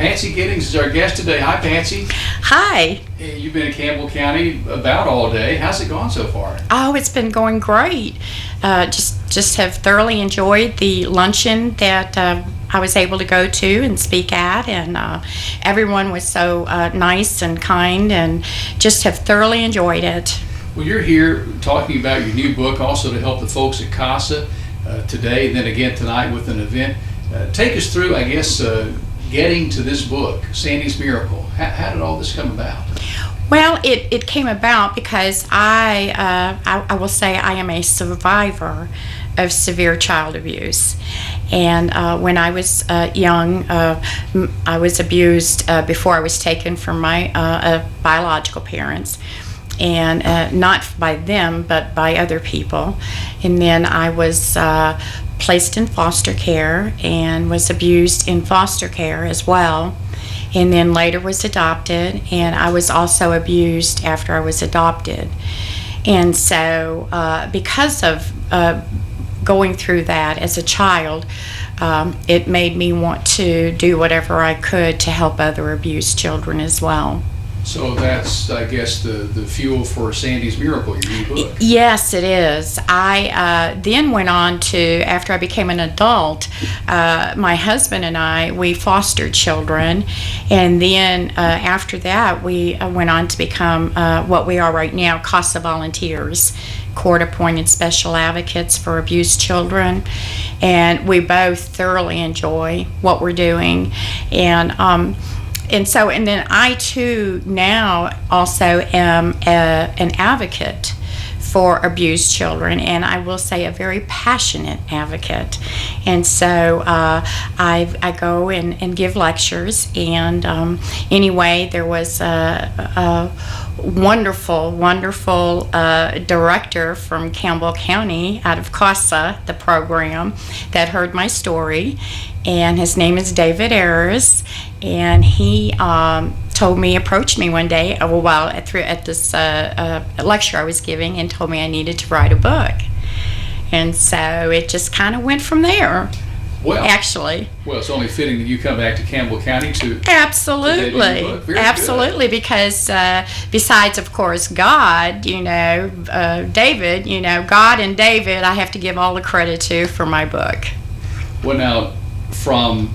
Patsy Giddings is our guest today. Hi, Patsy. Hi. You've been in Campbell County about all day. How's it gone so far? Oh, it's been going great. Just have thoroughly enjoyed the luncheon that I was able to go to and speak at, and everyone was so nice and kind, and just have thoroughly enjoyed it. Well, you're here talking about your new book, also to help the folks at CASA today, and then again tonight with an event. Take us through, I guess, getting to this book, Sandy's Miracle. How did all this come about? Well, it came about because I will say I am a survivor of severe child abuse. And when I was young, I was abused before I was taken from my biological parents. And not by them, but by other people. And then I was placed in foster care and was abused in foster care as well. And then later was adopted, and I was also abused after I was adopted. And so because of going through that as a child, it made me want to do whatever I could to help other abused children as well. So that's, I guess, the fuel for Sandy's Miracle, your new book. Yes, it is. I then went on to, after I became an adult, my husband and I, we fostered children. And then after that, we went on to become what we are right now, CASA volunteers, court-appointed special advocates for abused children. And we both thoroughly enjoy what we're doing. And then I too now also am an advocate for abused children, and I will say a very passionate advocate. And so I go and give lectures, and anyway, there was a wonderful director from Campbell County out of CASA, the program, that heard my story, and his name is David Ayers, and he approached me one day at this lecture I was giving, and told me I needed to write a book. And so it just kind of went from there. Well, actually. Well, it's only fitting that you come back to Campbell County to Absolutely, because besides, of course, God, David, God and David, I have to give all the credit to for my book. Well, now, from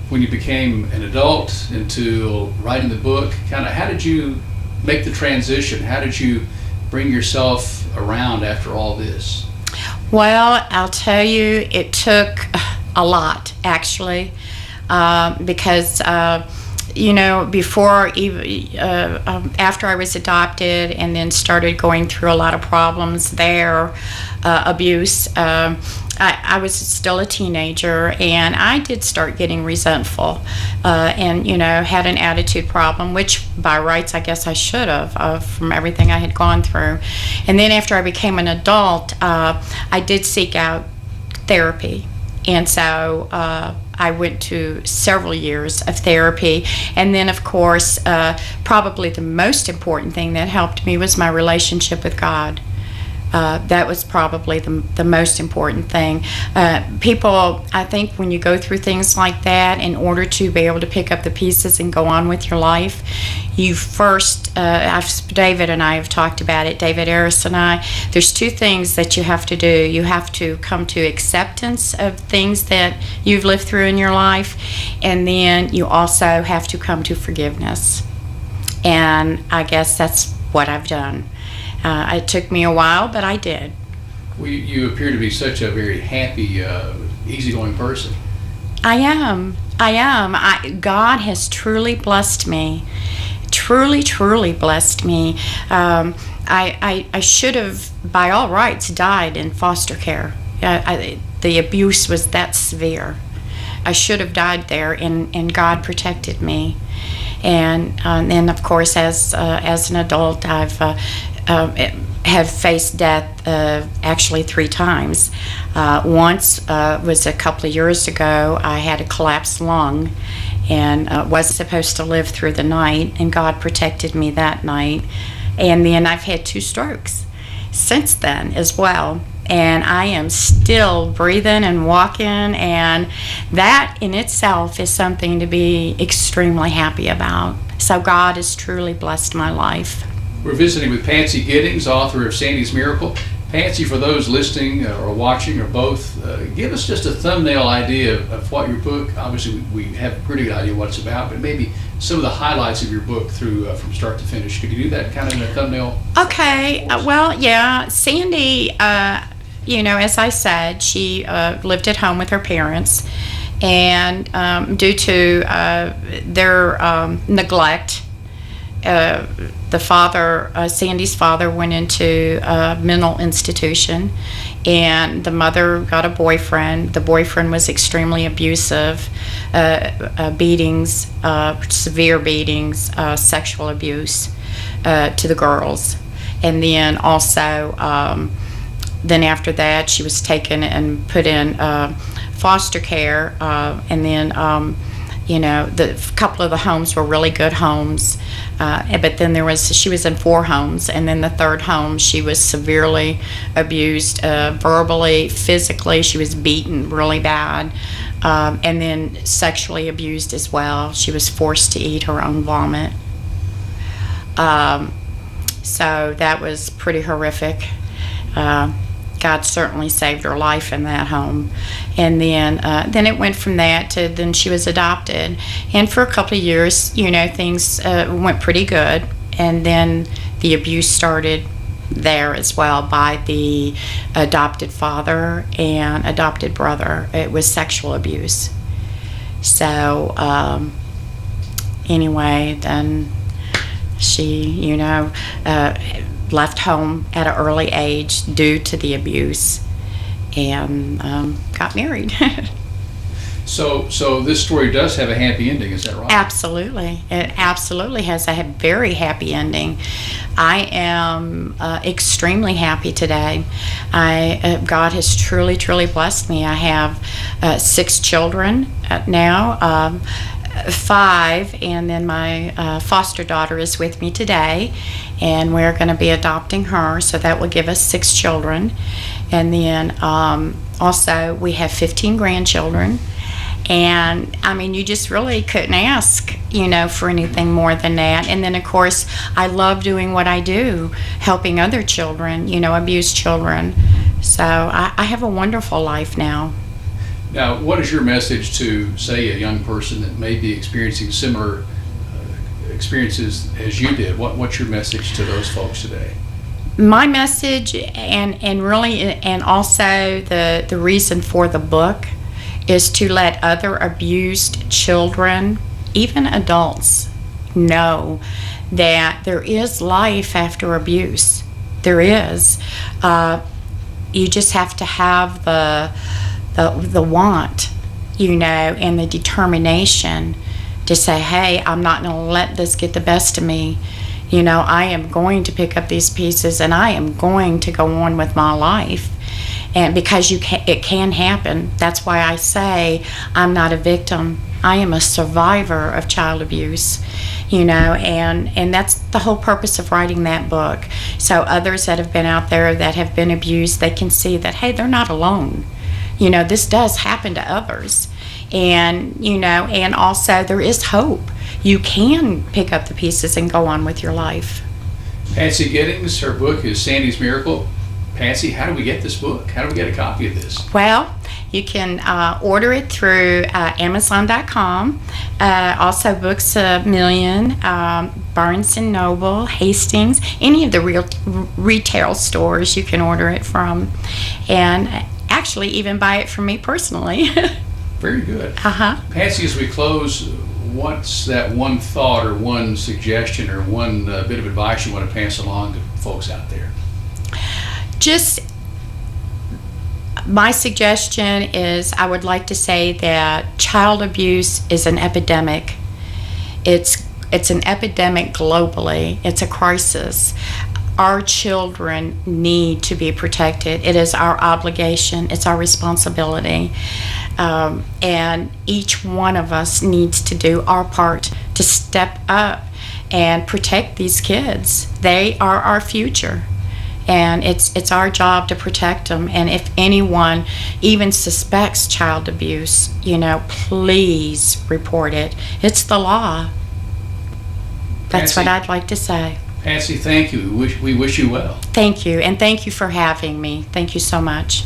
when you became an adult into writing the book, how did you make the transition? How did you bring yourself around after all this? Well, I'll tell you, it took a lot, actually, because before even after I was adopted and then started going through a lot of problems there, abuse, I was still a teenager, and I did start getting resentful, and had an attitude problem, which by rights I guess I should have, from everything I had gone through. And then after I became an adult, I did seek out therapy. And so I went to several years of therapy. And then, of course, probably the most important thing that helped me was my relationship with God. That was probably the most important thing. People, I think when you go through things like that, in order to be able to pick up the pieces and go on with your life, you first, David and I have talked about it, David Harris and I, there's two things that you have to do. You have to come to acceptance of things that you've lived through in your life, and then you also have to come to forgiveness. And I guess that's what I've done. It took me a while, but I did. Well, you appear to be such a very happy, easygoing person. I am. God has truly blessed me. Truly blessed me. I should have, by all rights, died in foster care. The abuse was that severe. I should have died there, and God protected me. And then, of course, as an adult, I've have faced death actually 3 times. Once was a couple of years ago. I had a collapsed lung and was supposed to live through the night, and God protected me that night. And then I've had 2 strokes since then as well. and I am still breathing and walking, and that in itself is something to be extremely happy about. So God has truly blessed my life. We're visiting with Patsy Giddings, author of Sandy's Miracle. Patsy, for those listening or watching or both, give us just a thumbnail idea of what your book, obviously we have a pretty good idea what it's about, but maybe some of the highlights of your book through from start to finish. Could you do that kind of in a thumbnail? Okay, well, yeah, Sandy, as I said, she lived at home with her parents, and due to their neglect, the father, Sandy's father, went into a mental institution, and the mother got a boyfriend. The boyfriend was extremely abusive, beatings, severe beatings, sexual abuse to the girls. And then also, then after that, she was taken and put in foster care, and then the couple of the homes were really good homes, but then she was in 4 homes, and then the 3rd home she was severely abused, verbally, physically. She was beaten really bad, and then sexually abused as well. She was forced to eat her own vomit. So that was pretty horrific. God certainly saved her life in that home. And then it went from that to then she was adopted. And for a couple of years, things went pretty good. And then the abuse started there as well by the adopted father and adopted brother. It was sexual abuse. So anyway, then she, left home at an early age due to the abuse, and got married. So this story does have a happy ending, is that right? Absolutely. It absolutely has a very happy ending. I am extremely happy today. God has truly, truly blessed me. I have 6 children now, 5, and then my foster daughter is with me today, and we're going to be adopting her, so that will give us 6 children. And then also we have 15 grandchildren, and I mean, you just really couldn't ask for anything more than that. And then of course I love doing what I do, helping other children, abused children. So I have a wonderful life now. Now, what is your message to, say, a young person that may be experiencing similar experiences as you did? What's your message to those folks today? My message, and really, and also the reason for the book, is to let other abused children, even adults, know that there is life after abuse. There is. You just have to have the want, and the determination to say, hey, I'm not going to let this get the best of me. I am going to pick up these pieces, and I am going to go on with my life. And because it can happen. That's why I say I'm not a victim. I am a survivor of child abuse, and that's the whole purpose of writing that book. So others that have been out there that have been abused, they can see that, hey, they're not alone. This does happen to others. And, and also there is hope. You can pick up the pieces and go on with your life. Patsy Giddings, her book is Sandy's Miracle. Patsy, how do we get this book? How do we get a copy of this? Well, you can order it through Amazon.com, also Books A Million, Barnes & Noble, Hastings, any of the retail stores you can order it from. And actually even buy it from me personally. Very good. Patsy, as we close, what's that one thought or one suggestion or one bit of advice you want to pass along to folks out there? Just my suggestion is, I would like to say that child abuse is an epidemic. It's an epidemic globally. It's a crisis. Our children need to be protected. It is our obligation. It's our responsibility. And each one of us needs to do our part to step up and protect these kids. They are our future. and it's our job to protect them. And if anyone even suspects child abuse, please report it. It's the law. That's Patsy, what I'd like to say. Patsy, thank you. We wish you well. Thank you, and thank you for having me. Thank you so much.